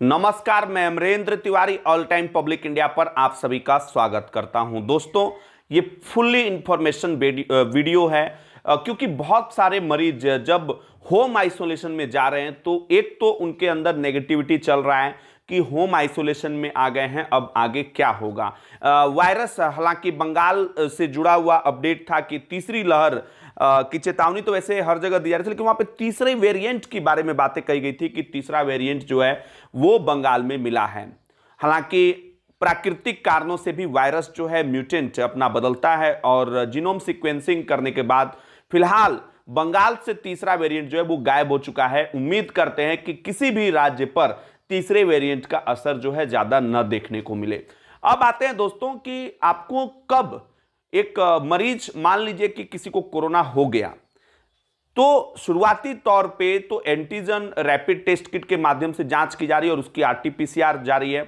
नमस्कार, मैं Amrendra Tiwari all time public India पर आप सभी का स्वागत करता हूं। दोस्तों, ये फुल्ली इंफॉर्मेशन वीडियो है क्योंकि बहुत सारे मरीज जब होम आइसोलेशन में जा रहे हैं तो एक तो उनके अंदर नेगेटिविटी चल रहा है कि होम आइसोलेशन में आ गए हैं, अब आगे क्या होगा। वायरस, हालांकि बंगाल से जुड़ा हुआ अपडेट था कि तीसरी लहर की चेतावनी तो वैसे हर जगह दी जा रही थी, लेकिन वहां पे तीसरे वेरिएंट की बारे में बातें कही गई थी कि तीसरा वेरिएंट जो है वो बंगाल में मिला है। हालांकि प्राकृतिक कारणों से भी वायरस जो है म्यूटेंट अपना बदलता है और जीनोम सीक्वेंसिंग करने के बाद फिलहाल बंगाल से तीसरा वेरिएंट जो है वो गायब हो चुका है। उम्मीद करते हैं कि किसी भी राज्य पर तीसरे वेरिएंट का असर जो है ज्यादा न देखने को मिले। अब आते हैं दोस्तों कि आपको कब एक मरीज, मान लीजिए कि किसी को कोरोना हो गया, तो शुरुआती तौर पे तो एंटीजन रैपिड टेस्ट किट के माध्यम से जांच की जा रही है और उसकी आरटीपीसीआर जारी है।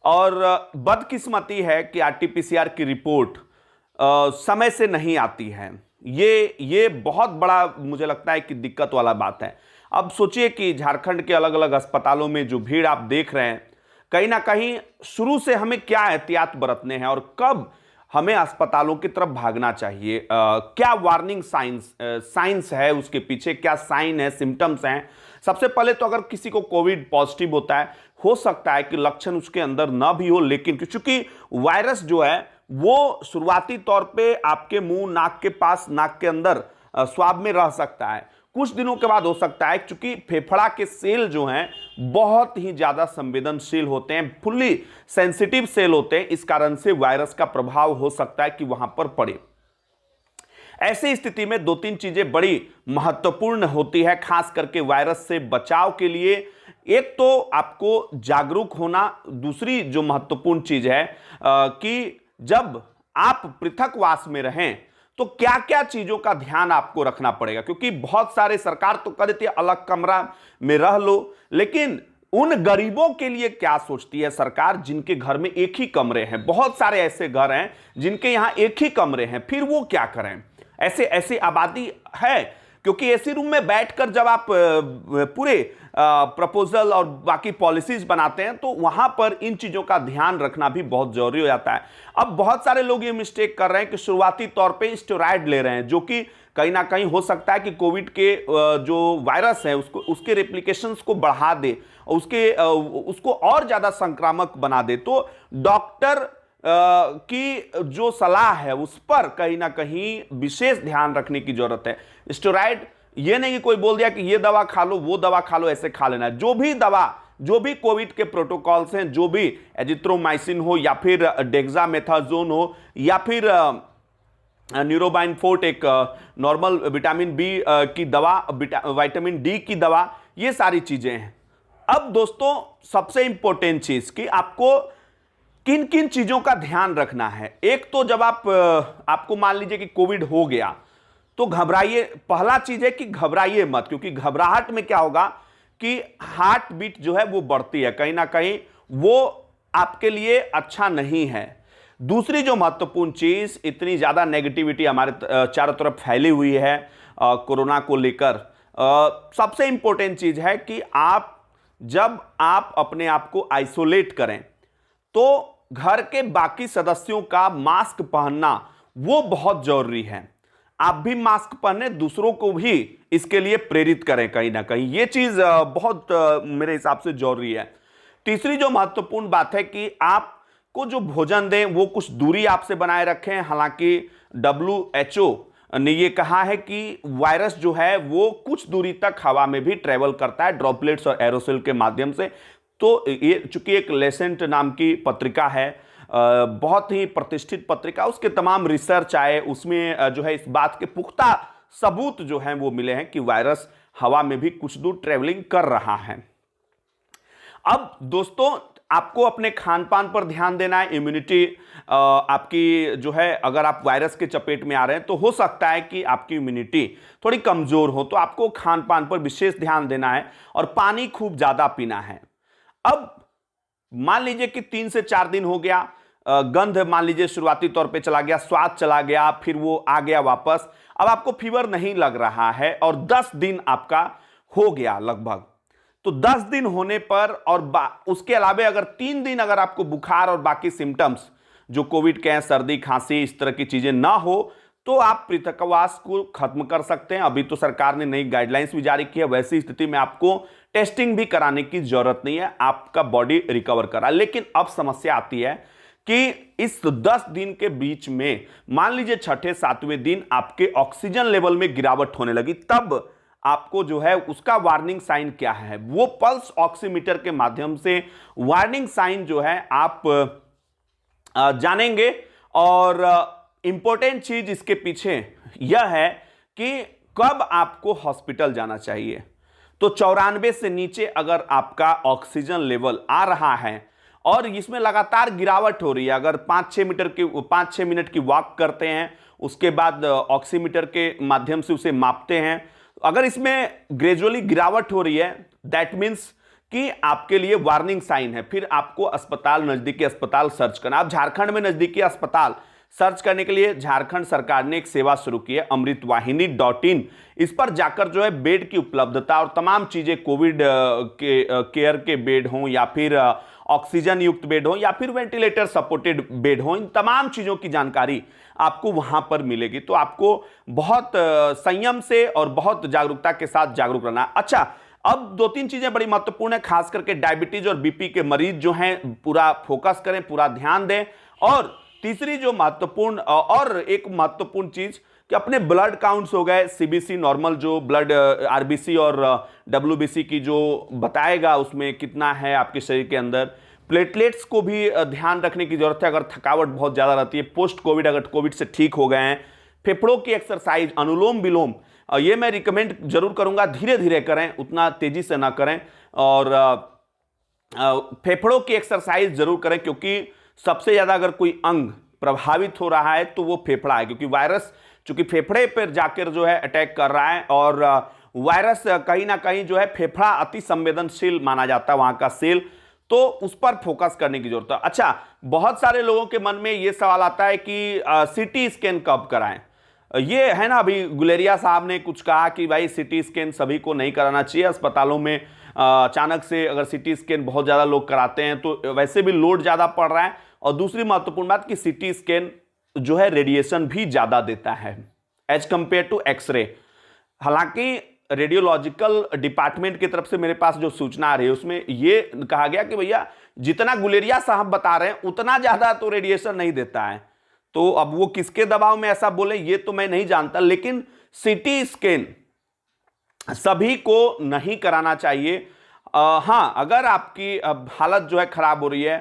और बदकिस्मती है कि आरटीपीसीआर की रिपोर्ट समय से नहीं आती है। ये बहुत बड़ा मुझे लगता है कि दिक्कत वाला बात है। अब सोचिए कि झारखंड के अलग अलग अस्पतालों में जो भीड़ आप देख रहे हैं, कहीं ना कहीं शुरू से हमें क्या एहतियात बरतने हैं और कब हमें अस्पतालों की तरफ भागना चाहिए, क्या वार्निंग साइंस है उसके पीछे, क्या साइन है, सिम्टम्स हैं। सबसे पहले तो अगर किसी को कोविड पॉजिटिव होता है, हो सकता है कि लक्षण उसके अंदर ना भी हो, लेकिन चूंकि वायरस जो है वो शुरुआती तौर पे आपके मुंह, नाक के पास, नाक के अंदर स्वाब में रह सकता है। कुछ दिनों के बाद हो सकता है, क्योंकि फेफड़ा के सेल जो हैं बहुत ही ज्यादा संवेदनशील होते हैं, फुल्ली सेंसिटिव सेल होते हैं, इस कारण से वायरस का प्रभाव हो सकता है कि वहां पर पड़े। ऐसी स्थिति में दो तीन चीजें बड़ी महत्वपूर्ण होती है, खास करके वायरस से बचाव के लिए। एक तो आपको जागरूक होना, दूसरी जो महत्वपूर्ण चीज है कि जब आप पृथकवास में रहें तो क्या क्या चीजों का ध्यान आपको रखना पड़ेगा, क्योंकि बहुत सारे, सरकार तो कह देती है अलग कमरा में रह लो, लेकिन उन गरीबों के लिए क्या सोचती है सरकार जिनके घर में एक ही कमरे हैं। बहुत सारे ऐसे घर हैं जिनके यहां एक ही कमरे हैं, फिर वो क्या करें। ऐसे ऐसी आबादी है, क्योंकि एसी रूम में बैठकर जब आप पूरे प्रपोजल और बाकी पॉलिसीज बनाते हैं तो वहां पर इन चीजों का ध्यान रखना भी बहुत जरूरी हो जाता है। अब बहुत सारे लोग ये मिस्टेक कर रहे हैं कि शुरुआती तौर पे स्टेरॉइड ले रहे हैं, जो कि कहीं ना कहीं हो सकता है कि कोविड के जो वायरस है उसके रेप्लिकेशंस को बढ़ा दे, उसको और ज्यादा संक्रामक बना दे। तो डॉक्टर की जो सलाह है उस पर कहीं ना कहीं विशेष ध्यान रखने की जरूरत है। स्टेरॉइड ये नहीं कि कोई बोल दिया कि ये दवा खा लो, वो दवा खा लो, ऐसे खा लेना है। जो भी दवा, जो भी कोविड के प्रोटोकॉल्स हैं, जो भी एजिथ्रोमाइसिन हो या फिर डेक्सामेथासोन हो या फिर न्यूरोबाइन फोर्ट, एक नॉर्मल विटामिन बी की दवा, विटामिन डी की दवा, ये सारी चीजें हैं। अब दोस्तों, सबसे इंपॉर्टेंट चीज कि आपको किन किन चीजों का ध्यान रखना है। एक तो जब आपको मान लीजिए कि कोविड हो गया तो घबराइए। पहला चीज है कि घबराइए मत, क्योंकि घबराहट में क्या होगा कि हार्ट बीट जो है वो बढ़ती है, कहीं ना कहीं वो आपके लिए अच्छा नहीं है। दूसरी जो महत्वपूर्ण चीज, इतनी ज्यादा नेगेटिविटी हमारे चारों तरफ फैली हुई है कोरोना को लेकर, सबसे इंपॉर्टेंट चीज है कि जब आप अपने आप को आइसोलेट करें तो घर के बाकी सदस्यों का मास्क पहनना वो बहुत जरूरी है। आप भी मास्क पहने, दूसरों को भी इसके लिए प्रेरित करें कहीं ना कहीं। ये चीज बहुत मेरे हिसाब से जरूरी है। तीसरी जो महत्वपूर्ण बात है कि आपको जो भोजन दें वो कुछ दूरी आपसे बनाए रखें। हालांकि WHO ने ये कहा है कि वायरस जो है वो कुछ दूरी तक हवा में भी ट्रेवल करता है, ड्रॉपलेट्स और एरोसोल के माध्यम से। तो ये चूंकि एक लेसेंट नाम की पत्रिका है, बहुत ही प्रतिष्ठित पत्रिका, उसके तमाम रिसर्च आए, उसमें जो है इस बात के पुख्ता सबूत जो हैं वो मिले हैं कि वायरस हवा में भी कुछ दूर ट्रेवलिंग कर रहा है। अब दोस्तों, आपको अपने खान पान पर ध्यान देना है। इम्यूनिटी आपकी जो है, अगर आप वायरस के चपेट में आ रहे हैं तो हो सकता है कि आपकी इम्यूनिटी थोड़ी कमजोर हो, तो आपको खान पान पर विशेष ध्यान देना है और पानी खूब ज्यादा पीना है। अब मान लीजिए कि 3 से 4 दिन हो गया, गंध मान लीजिए शुरुआती तौर पे चला गया, स्वाद चला गया, फिर वो आ गया वापस, अब आपको फीवर नहीं लग रहा है और 10 दिन आपका हो गया लगभग, तो 10 दिन होने पर और उसके अलावा अगर 3 दिन अगर आपको बुखार और बाकी सिम्टम्स जो कोविड के हैं, सर्दी खांसी इस तरह की चीजें ना हो, तो आप पृथकवास को खत्म कर सकते हैं। अभी तो सरकार ने नई गाइडलाइंस भी जारी की है, वैसी स्थिति में आपको टेस्टिंग भी कराने की जरूरत नहीं है, आपका बॉडी रिकवर करा। लेकिन अब समस्या आती है कि इस 10 दिन के बीच में मान लीजिए छठे सातवें दिन आपके ऑक्सीजन लेवल में गिरावट होने लगी, तब आपको जो है उसका वार्निंग साइन क्या है, वो पल्स ऑक्सीमीटर के माध्यम से वार्निंग साइन जो है आप जानेंगे। और इंपॉर्टेंट चीज इसके पीछे यह है कि कब आपको हॉस्पिटल जाना चाहिए। तो 94 से नीचे अगर आपका ऑक्सीजन लेवल आ रहा है और इसमें लगातार गिरावट हो रही है, अगर 5-6 मिनट की वॉक करते हैं, उसके बाद ऑक्सीमीटर के माध्यम से उसे मापते हैं, अगर इसमें ग्रेजुअली गिरावट हो रही है, दैट मीन्स कि आपके लिए वार्निंग साइन है। फिर आपको नजदीकी अस्पताल सर्च करना। आप झारखंड में नजदीकी अस्पताल सर्च करने के लिए झारखंड सरकार ने एक सेवा शुरू की है, amritwahini.in। इस पर जाकर जो है बेड की उपलब्धता और तमाम चीजें, कोविड केयर के बेड हों या फिर ऑक्सीजन युक्त बेड हो या फिर वेंटिलेटर सपोर्टेड बेड हो, इन तमाम चीजों की जानकारी आपको वहां पर मिलेगी। तो आपको बहुत संयम से और बहुत जागरूकता के साथ जागरूक रहना। अच्छा, अब 2-3 चीजें बड़ी महत्वपूर्ण है, खास करके डायबिटीज और बीपी के मरीज जो हैं पूरा फोकस करें, पूरा ध्यान दें। और तीसरी जो महत्वपूर्ण और एक महत्वपूर्ण चीज कि अपने ब्लड काउंट्स हो गए, सीबीसी नॉर्मल जो ब्लड आरबीसी और डब्ल्यूबीसी की जो बताएगा उसमें कितना है आपके शरीर के अंदर, प्लेटलेट्स को भी ध्यान रखने की जरूरत है अगर थकावट बहुत ज्यादा रहती है पोस्ट कोविड, अगर कोविड से ठीक हो गए हैं। फेफड़ों की एक्सरसाइज, अनुलोम विलोम, ये मैं रिकमेंड जरूर करूंगा, धीरे धीरे करें, उतना तेजी से ना करें। और फेफड़ों की एक्सरसाइज जरूर करें, क्योंकि सबसे ज्यादा अगर कोई अंग प्रभावित हो रहा है तो वो फेफड़ा है, क्योंकि वायरस चूंकि फेफड़े पर जाकर जो है अटैक कर रहा है और वायरस कहीं ना कहीं जो है फेफड़ा अति संवेदनशील माना जाता है वहां का सेल, तो उस पर फोकस करने की जरूरत है। अच्छा, बहुत सारे लोगों के मन में ये सवाल आता है कि सीटी स्कैन कब कराएं। ये है ना, अभी गुलेरिया साहब ने कुछ कहा कि भाई सीटी स्कैन सभी को नहीं कराना चाहिए, अस्पतालों में अचानक से अगर सीटी स्कैन बहुत ज़्यादा लोग कराते हैं तो वैसे भी लोड ज़्यादा पड़ रहा है। और दूसरी महत्वपूर्ण बात कि सीटी स्कैन जो है रेडिएशन भी ज़्यादा देता है एज कंपेयर टू एक्सरे। हालांकि रेडियोलॉजिकल डिपार्टमेंट की तरफ से मेरे पास जो सूचना आ रही है उसमें ये कहा गया कि भैया जितना गुलेरिया साहब बता रहे हैं उतना ज़्यादा तो रेडिएशन नहीं देता है। तो अब वो किसके दबाव में ऐसा बोले ये तो मैं नहीं जानता, लेकिन सीटी स्कैन सभी को नहीं कराना चाहिए। हाँ, अगर आपकी हालत जो है खराब हो रही है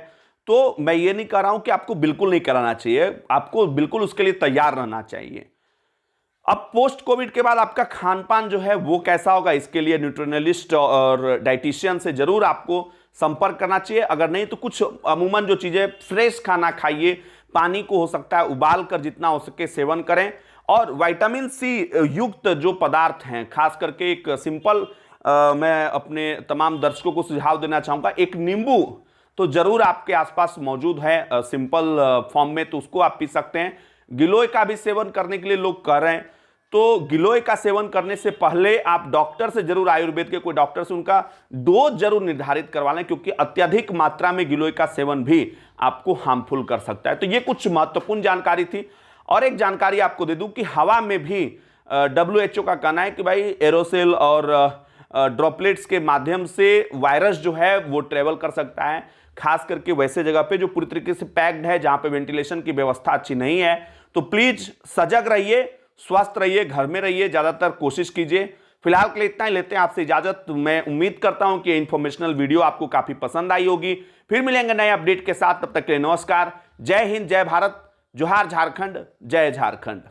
तो मैं ये नहीं कह रहा हूं कि आपको बिल्कुल नहीं कराना चाहिए, आपको बिल्कुल उसके लिए तैयार रहना चाहिए। अब पोस्ट कोविड के बाद आपका खान पान जो है वो कैसा होगा, इसके लिए न्यूट्रिशनिस्ट और डाइटिशियन से जरूर आपको संपर्क करना चाहिए। अगर नहीं तो कुछ अमूमन जो चीजें, फ्रेश खाना खाइए, पानी को हो सकता है उबाल कर जितना हो सके सेवन करें। और विटामिन सी युक्त जो पदार्थ हैं, खास करके एक सिंपल मैं अपने तमाम दर्शकों को सुझाव देना चाहूंगा, एक नींबू तो जरूर आपके आसपास मौजूद है सिंपल फॉर्म में, तो उसको आप पी सकते हैं। गिलोय का भी सेवन करने के लिए लोग कर रहे हैं, तो गिलोय का सेवन करने से पहले आप डॉक्टर से जरूर, आयुर्वेद के कोई डॉक्टर से उनका डोज जरूर निर्धारित करवा लें, क्योंकि अत्यधिक मात्रा में गिलोय का सेवन भी आपको हार्मफुल कर सकता है। तो ये कुछ महत्वपूर्ण जानकारी थी। और एक जानकारी आपको दे दूं कि हवा में भी WHO का कहना है कि भाई एरोसेल और ड्रॉपलेट्स के माध्यम से वायरस जो है वो ट्रेवल कर सकता है, खास करके वैसे जगह पे जो पूरी तरीके से पैक्ड है, जहां पे वेंटिलेशन की व्यवस्था अच्छी नहीं है। तो प्लीज सजग रहिए, स्वस्थ रहिए, घर में रहिए, ज्यादातर कोशिश कीजिए। फिलहाल के लिए इतना ही, लेते हैं आपसे इजाजत। मैं उम्मीद करता हूं कि इंफॉर्मेशनल वीडियो आपको काफी पसंद आई होगी। फिर मिलेंगे नए अपडेट के साथ, तब तक के लिए नमस्कार, जय हिंद, जय भारत, जोहार झारखंड, जय झारखंड।